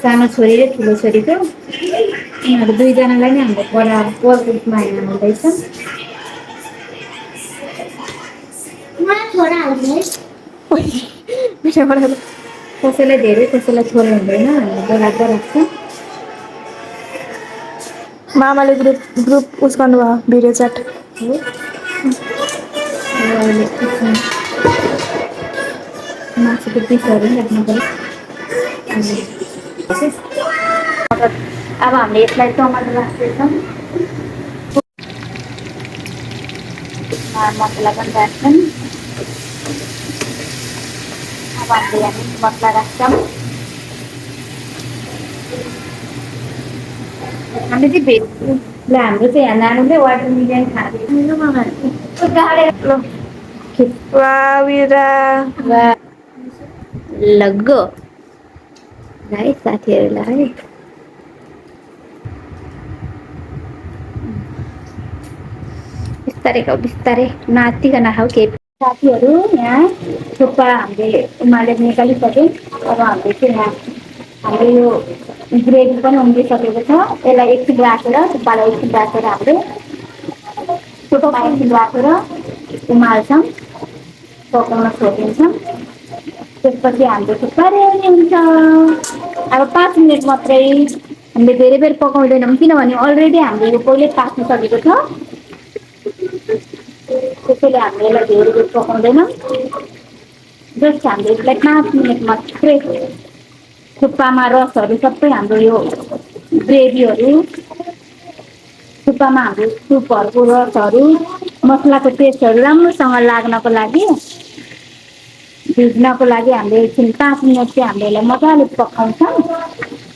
सानो छोरी र ठुलो छोरीको उनीहरू दुईजनालाई नै हाम्रो ग्रुपमा हुँदैछ। कसैलाई धेरै कसैलाई थोरै हुँदैन, बराबर राख्छ। मामाले ग्रुप उस गर्नुभयो भिडियो च्याट। मासुको पिसहरू पनि राख्नु पर्यो। अब हामीले यसलाई टमाटर राख्दैछौँ, मसला पनि राख्छौँ। अब हामीले यहाँ मसला राख्छौँ। हामी चाहिँ भेज ल हाम्रो चाहिँ यहाँ नानीले वाटरमेलन खाँदैन। लगो है साथीहरूलाई बिस्तारै नातिकन खाऊ के साथीहरू। यहाँ थुक्पा हामीले उमालेर निकालिसक्यौँ। अब हामीले चाहिँ यहाँ हाम्रो यो ग्रेभी पनि उम्लिसकेको छ। यसलाई एकछिन राखेर थुक्पालाई एकछिन राखेर हामीले थुक्पा एकछिन राखेर उमाल्छौँ, पकाउन छोडिदिन्छौँ। त्यसपछि हाम्रो थुक्पा रेडी हुन्छ। अब 5 मिनट मात्रै, हामीले धेरै बेर पकाउँदैनौँ किनभने अलरेडी हामीले यो पहिले पाक्नुसकेको छ। त्यसैले हामीले यसलाई धेरै बेर पकाउँदैनौँ। जस्ट हामीले यसलाई 5 मिनट मात्रै थुक्पामा रसहरू सबै हाम्रो यो ग्रेभीहरू, थुक्पामा हाम्रो सुपहरूको रसहरू, मसलाको टेस्टहरू राम्रोसँग लाग्नको लागि, भिज्नको लागि हामीले एकछिन 5 मिनट चाहिँ हामीले यसलाई मजाले पकाउँछौँ।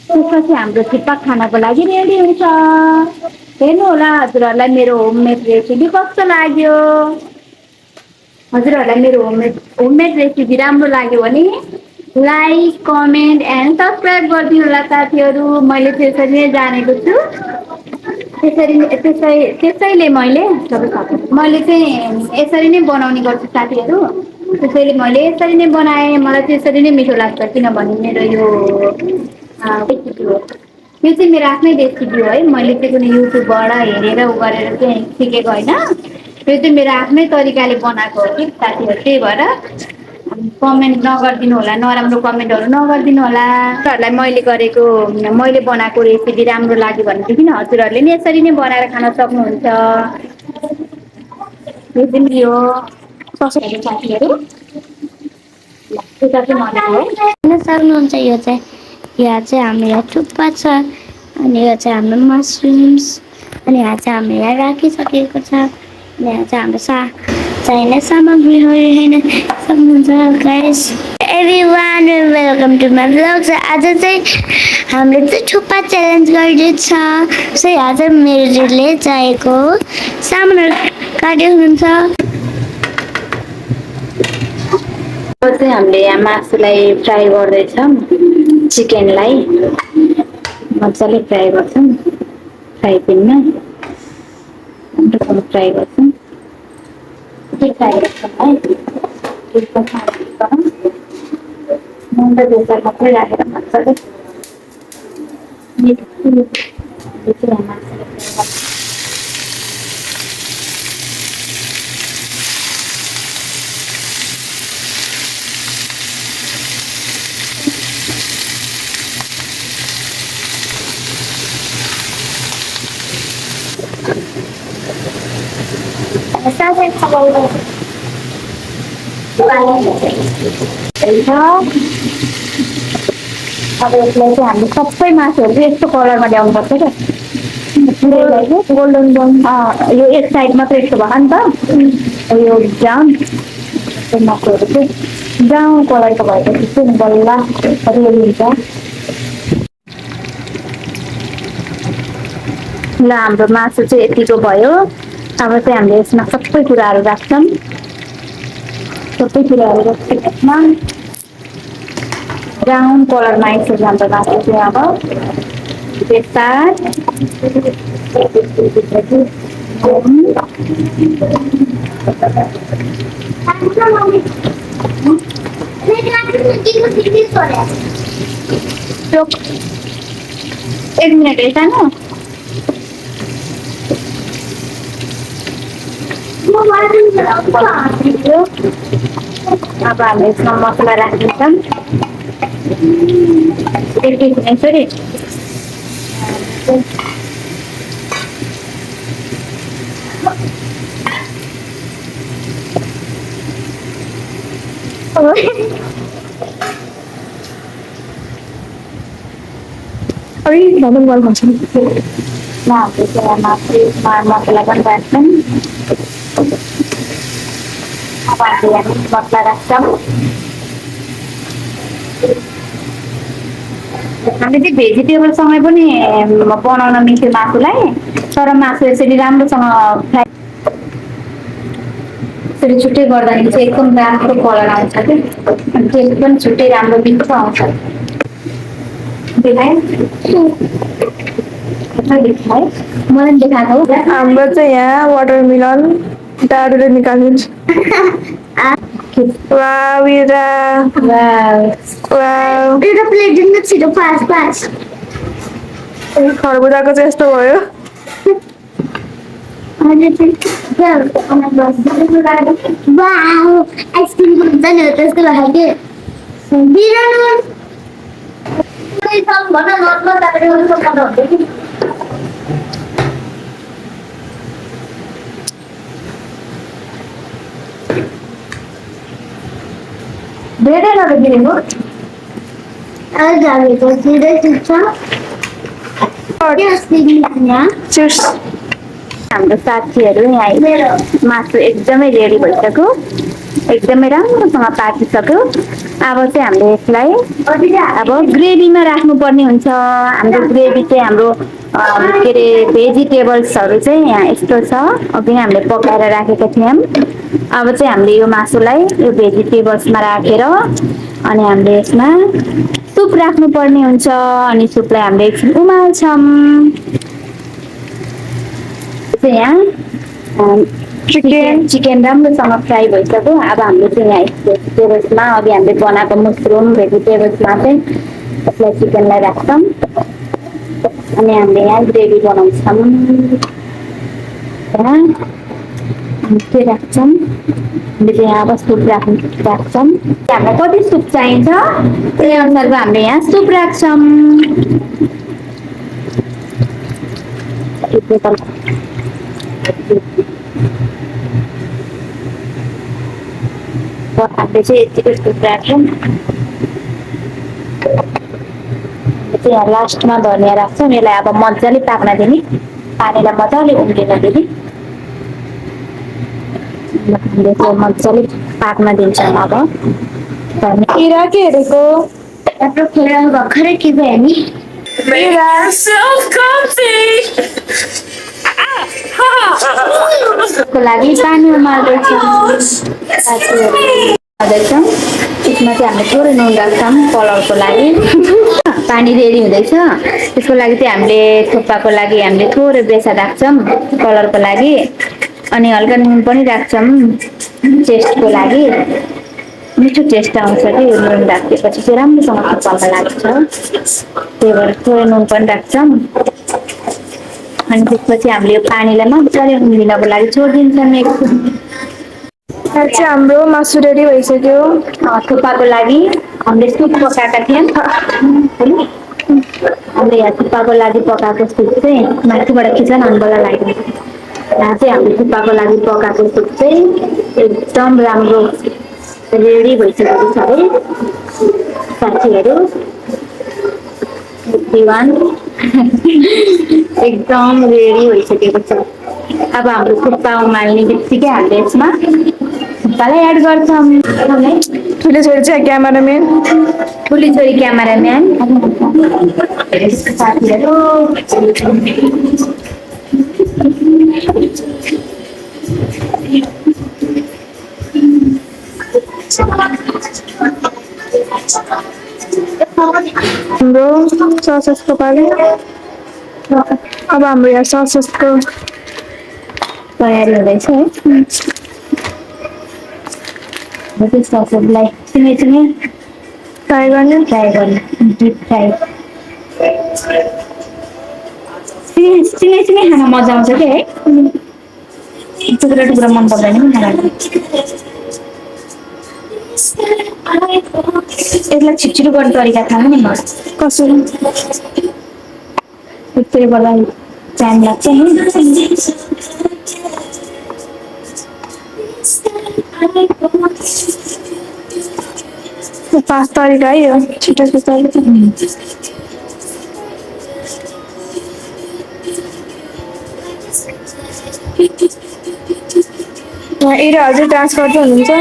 त्यसपछि हाम्रो थुक्पा खानको लागि रेडी हुन्छ। हेर्नु होला हजुरहरूलाई मेरो होममेड रेसिपी कस्तो लाग्यो। हजुरहरूलाई मेरो होममेड रेसिपी राम्रो लाग्यो भने लाइक, कमेन्ट एन्ड सब्सक्राइब गरिदिनु होला साथीहरू। मैले त्यसरी नै जानेको छु। त्यसैले मैले चाहिँ यसरी नै बनाउने गर्छु साथीहरू। त्यसैले मैले यसरी नै बनाएँ। मलाई त्यसरी नै मिठो लाग्छ किनभने मेरो यो रेसिपी हो। यो चाहिँ मेरो आफ्नै रेसिपी हो है। मैले चाहिँ कुनै युट्युबबाट हेरेर उ गरेर चाहिँ सिकेको होइन। यो चाहिँ मेरो आफ्नै तरिकाले बनाएको हो कि साथीहरू। त्यही भएर कमेन्ट नगरिदिनु होला, नराम्रो कमेन्टहरू नगरिदिनु होला। मैले बनाएको रेसिपी राम्रो लाग्यो भनेदेखि हजुरहरूले नि यसरी नै बनाएर खान सक्नुहुन्छ। यो चाहिँ हो साथीहरू। सक्नुहुन्छ। यो चाहिँ यहाँ चाहिँ हाम्रो थुक्पा छ, अनि यो चाहिँ हाम्रो मसरुम्स, अनि यहाँ चाहिँ हामी यहाँ राखिसकेको छ। यहाँ चाहिँ हाम्रो चाहिने सामग्रीहरू हेर्न सक्नुहुन्छ guys. Everyone welcome to my vlog. आज चाहिँ हामीले चाहिँ थुक्पा च्यालेन्ज गर्दैछ। सो यहाँ चाहिँ मेरोले चाहिएको सामानहरू काट्दै हुनुहुन्छ। चाहिँ हामीले यहाँ मासुलाई फ्राई गर्दैछौँ। चिकनलाई मजाले फ्राई गर्छौँ, फ्राई प्यानमा राम्रोसँग फ्राई गर्छौँ। फ्राई गर्छौँ है। नुन र बेसार मात्रै राखेर मजाले साथै खबाउँदा अब यसलाई चाहिँ हामीले सबै मासुहरू चाहिँ यस्तो कलरमा ल्याउनुपर्छ क्या। Golden brown. यो एक साइड मात्रै यस्तो भयो नि त। यो ब्राउन मासुहरू चाहिँ ब्राउन कलरको भएपछि चाहिँ बल्ल रेडी हुन्छ। ल हाम्रो मासु चाहिँ यतिको भयो। अब चाहिँ हामीले यसमा सबै कुराहरू राख्छौँ। सबै कुराहरू राख्छौँ। ब्राउन कलरमा आइसक्यो हाम्रो मासु चाहिँ। अब बेसार रोक, 1 मिनट है सानो। अब हामी यसमा मसला राख्दैछौँ। एकैछिन यसरी अरे भनौँ गल भन्छ नि। हाम्रो चाहिँ मासुमा मसला पनि राख्छौँ। अब हामीले यहाँ मसला राख्छौँ। हामीले चाहिँ भेजिटेबलसँगै पनि बनाउन मिल्थ्यो मासुलाई, तर मासु यसरी राम्रोसँग फ्राई यसरी छुट्टै गर्दाखेरि चाहिँ एकदम राम्रो कलर आउँछ कि, अनि टेस्ट पनि छुट्टै राम्रो मिठो आउँछ। देखाएँ? देखाएँ? मलाई पनि देखाएको हो। हाम्रो चाहिँ यहाँ वाटरमेलन डाढेर निकालिन्छ। वाउ वीरा, वाउ। वाउ एउटा प्लेट दिनु न छिटो फास्ट फास्ट। खरबुजाको चाहिँ यस्तो भयो। वाउ आइसक्रिम हुन्छ नि हो त्यसको लागि के बिरानो भन नर्मल तपाईँ धेरै नदिएको जानेको सिधै चुच्छ चियर्स। हाम्रो साथीहरू यहाँ मासु एकदमै रेडी भइसक्यो, एकदमै राम्रोसँग पाकिसक्यो। अब चाहिँ हामीले यसलाई अब ग्रेभीमा राख्नुपर्ने हुन्छ। हाम्रो ग्रेभी चाहिँ हाम्रो के अरे भेजिटेबल्सहरू चाहिँ यहाँ यस्तो छ, अघि नै हामीले पकाएर राखेका थियौँ। अब चाहिँ हामीले यो मासुलाई यो भेजिटेबल्समा राखेर अनि हामीले यसमा सुप राख्नुपर्ने हुन्छ। अनि सुपलाई हामीले एकछिन उमाल्छौँ। यहाँ चिकन राम्रोसँग फ्राई भइसक्यो। अब हामीले चाहिँ यहाँ भेजिटेबल्समा अघि हामीले बनाएको मसरुम भेजिटेबल्समा चाहिँ यसलाई चिकनलाई राख्छौँ। अनि हामीले यहाँ ग्रेभी बनाउँछौँ। के राख्छौँ हामीले चाहिँ यहाँ अब सुप राख्छौँ। हामीलाई कति सुप चाहिन्छ त्यही अनुसारको हामीले यहाँ सुप राख्छौँ। हामीले चाहिँ यतिको सुप राख्छौँ। यहाँ लास्टमा धनिया राख्छौँ। यसलाई अब मजाले पाक्न दिने, पानीलाई मजाले उम्लिन दिने। हामीले चाहिँ मजाले पाक्न दिन्छौँ। अब इरा के हेरेको? हाम्रो खेल भर्खरै के भयो नि को लागि पानी उमाल्दैछौँ। यसमा चाहिँ हामीले थोरै नुन राख्छौँ कलरको लागि। पानी रेडी हुँदैछ, त्यसको लागि चाहिँ हामीले थुक्पाको लागि हामीले थोरै बेसा राख्छौँ कलरको लागि। अनि हल्का नुन पनि राख्छौँ टेस्टको लागि, मिठो टेस्ट आउँछ कि यो नुन राखेपछि चाहिँ राम्रोसँग थुक्पामा लाग्छ। त्यही भएर थोरै नुन पनि राख्छौँ। अनि त्यसपछि हामीले यो पानीलाई मजाले उम्लिनको लागि छोडिदिन्छौँ एकछिन। यहाँ चाहिँ हाम्रो मासु रेडी भइसक्यो। थुक्पाको लागि हामीले सुप पकाएका थियौँ। हामीले यहाँ थुक्पाको लागि पकाएको सुप चाहिँ माथिबाट खिच्न अनबल लाग्यो। यहाँ चाहिँ हामीले थुक्पाको लागि पकाएको सुप चाहिँ एकदम राम्रो रेडी भइसकेको छ है साथीहरू। एकदम रेडी भइसकेको छ। अब हाम्रो थुक्पा उमाल्ने बित्तिकै हामीले यसमा थुक्पालाई एड गर्छौँ। ठुलो छोरी चाहिँ क्यामेराम्यान, ठुली छोरी क्यामेराम्यान। साथीहरू हाम्रो ससको पाली। अब हाम्रो यहाँ ससको तयारी हुँदैछ है। ससलाई सँगै ट्राई गर्ने ट्राई गर्नु डिप फ्राई सिँगै सिँगै खान मजा आउँछ कि है टुक्रा टुक्रा मन पर्दैन नि मलाई यसलाई छिटो गर्ने तरिका थाहा नि मलाई कसरी त्यसले गर्दा टाइम लाग्छ नि पाँच तरिका है यो छिटो तरिका एरिया हजुर डान्स गर्दै हुनुहुन्छ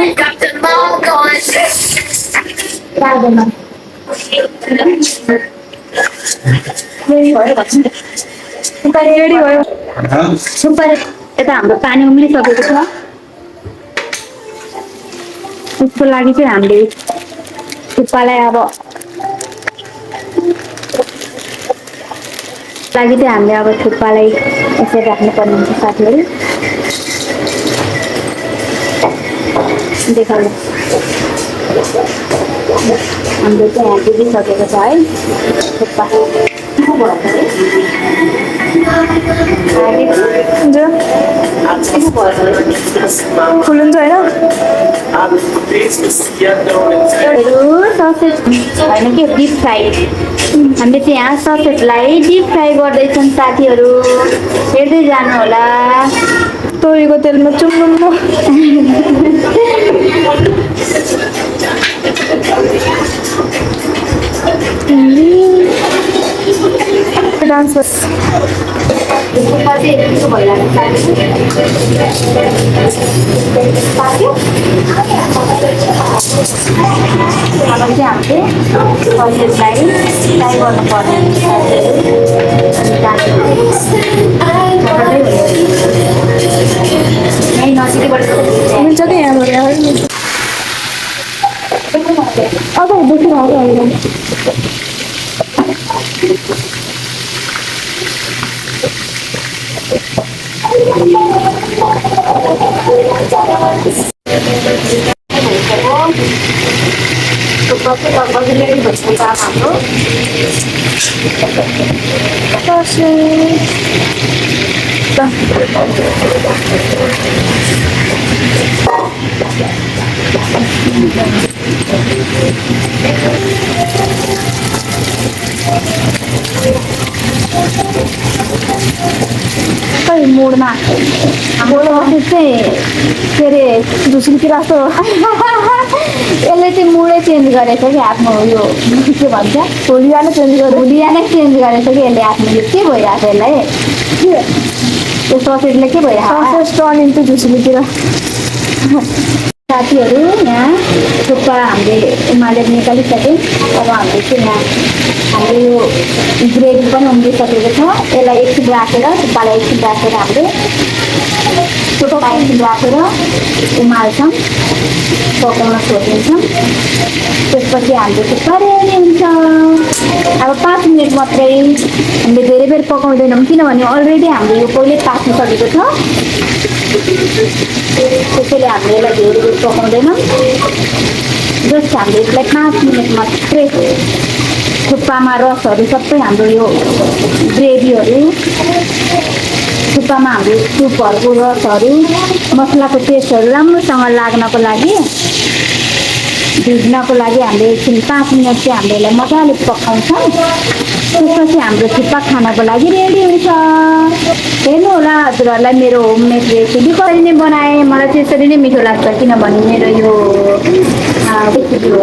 रेडी भयो यता हाम्रो पानी उम्लिसकेको छ उसको लागि चाहिँ हामीले थुक्पालाई अब हामीले अब थुक्पालाई यसरी राख्नुपर्ने हुन्छ साथीहरू देखाउनु हाम्रो चाहिँ यहाँ दिइसकेको छ है थुक्पा फुल हुन्छ होइन होइन के डिप फ्राई हामीले चाहिँ यहाँ ससेटलाई डिप फ्राई गर्दैछौँ साथीहरू हेर्दै जानु होला तोरीको तेलमा चुम्नुम्नु डान्स अब चाहिँ हामीले ससेटलाई फ्राई गर्नुपर्ने मिल्छ कि यहाँबाट अब देखिरहेको खै मोडमा हाम्रो अफिस चाहिँ के अरे झुसुकी रास्तो यसले चाहिँ मुडै चेन्ज गरेछ कि आफ्नो यो के भन्छ होलिया नै चेन्ज गर्यो भुलिया नै चेन्ज गरेछ कि यसले आफ्नो यो के भइरहेको यसलाई यो ससेटले के भइरहेको टर्न इन्टु झुसुकीतिर साथीहरू यहाँ थुक्पा हामीले उमालेर निकालिसक्यौँ अब हामीले चाहिँ यहाँ हाम्रो यो ग्रेभी पनि उम्लिसकेको छ यसलाई एकछिन राखेर थुक्पालाई एकछिन राखेर हामीले थुक्पा एकछिन राखेर उमाल्छौँ पकाउन छोडिदिन्छौँ त्यसपछि हाम्रो थुक्पा रेडी हुन्छ अब 5 मिनट मात्रै हामीले धेरै बेर पकाउँदैनौँ किनभने अलरेडी हामीले यो पहिले पाकिसकेको छ त्यसैले हामीले यसलाई धेरै बेर पकाउँदैनौँ जस्ट हामीले यसलाई 5 मिनट मात्रै थुक्पामा रसहरू सबै हाम्रो यो ग्रेभीहरू थुक्पामा हाम्रो सुपहरूको रसहरू मसलाको टेस्टहरू राम्रोसँग लाग्नको लागि भिज्नको लागि हामीले एकछिन 5 मिनट चाहिँ हामीले यसलाई मजाले पकाउँछौँ त्यसपछि हाम्रो थुक्पा खानको लागि रेडी हुन्छ हेर्नु होला हजुरहरूलाई मेरो होममेड रेसिपी कसरी नै बनाएँ मलाई चाहिँ यसरी नै मिठो लाग्छ किनभने मेरो यो रेसिपी हो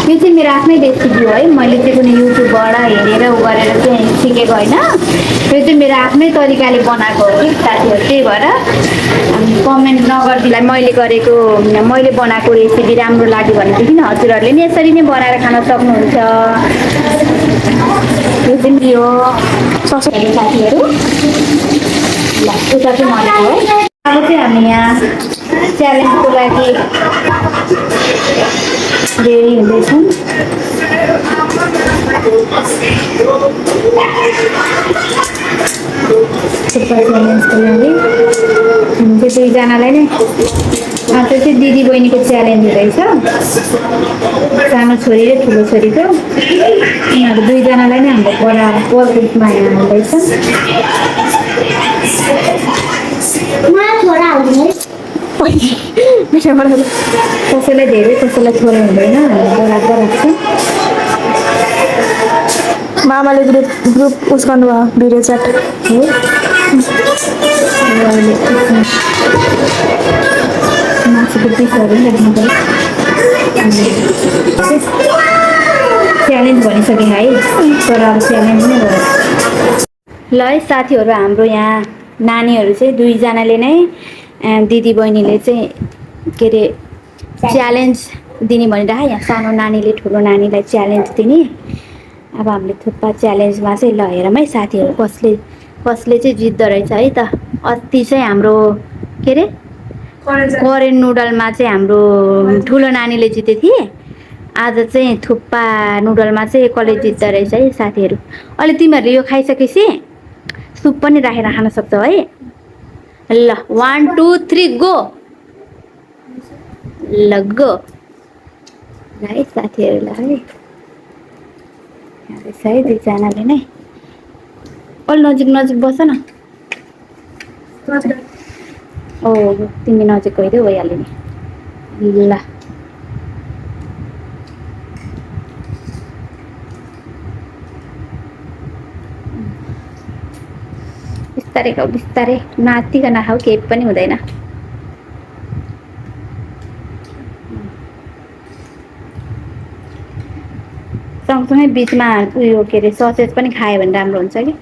यो चाहिँ मेरो आफ्नै रेसिपी हो है मैले चाहिँ कुनै युट्युबबाट हेरेर उ गरेर चाहिँ सिकेको होइन यो चाहिँ मेरो आफ्नै तरिकाले बनाएको हो कि साथीहरू त्यही भएर कमेन्ट नगरिदिलाई मैले गरेको मैले बनाएको रेसिपी राम्रो लाग्यो भनेदेखि हजुरहरूले नि यसरी नै बनाएर खान सक्नुहुन्छ यो चाहिँ यो साथीहरू ल उता चाहिँ मरेको है अब चाहिँ हामी यहाँ च्यालेन्जको लागि रेडी हुँदैछौँ च्यालेन्जको लागि दुईजनालाई नै त्यो चाहिँ दिदी बहिनीको च्यालेन्ज रहेछ। सानो छोरी र ठुलो छोरीको उनीहरू दुईजनालाई नै हाम्रो पर ग्रुपमा हाल्दैछ। कसैलाई धेरै कसैलाई थोरै हुँदैन, बराबर राख्छ। मामाले ग्रुप उस गर्नुभयो भिडियो च्याट हो मासुको पिसहरू पनि राख्नु पऱ्यो। च्यालेन्ज भनिसकेँ है, तर अब च्यालेन्ज नै भयो। ल है साथीहरू, हाम्रो यहाँ नानीहरू चाहिँ दुईजनाले नै दिदी बहिनीले चाहिँ के अरे च्यालेन्ज दिने भनिरह। यहाँ सानो नानीले ठुलो नानीलाई च्यालेन्ज दिने। अब हामीले थुक्पा च्यालेन्जमा चाहिँ ल हेरौँ है साथीहरू, कसले चाहिँ जित्दो रहेछ है त। अस्ति चाहिँ हाम्रो के अरे कोरियन नुडलमा चाहिँ हाम्रो ठुलो नानीले जिते थिए। आज चाहिँ थुक्पा नुडलमा चाहिँ कसले जित्दो रहेछ है साथीहरू। अहिले तिमीहरूले यो खाइसकेपछि सुप पनि राखेर खान सक्छौ है। ल 1 2 3 गो। ल गो है साथीहरूलाई है दुईजनाले नै। अलि नजिक बस न। ओ तिमी नजिक गइदियो भइहाल्यो नि। ल बिस्तारै खाऊ, बिस्तारै नातिकन खाऊ, केही पनि हुँदैन। सँगसँगै बिचमा उयो के अरे ससेज पनि खायो भने राम्रो हुन्छ कि।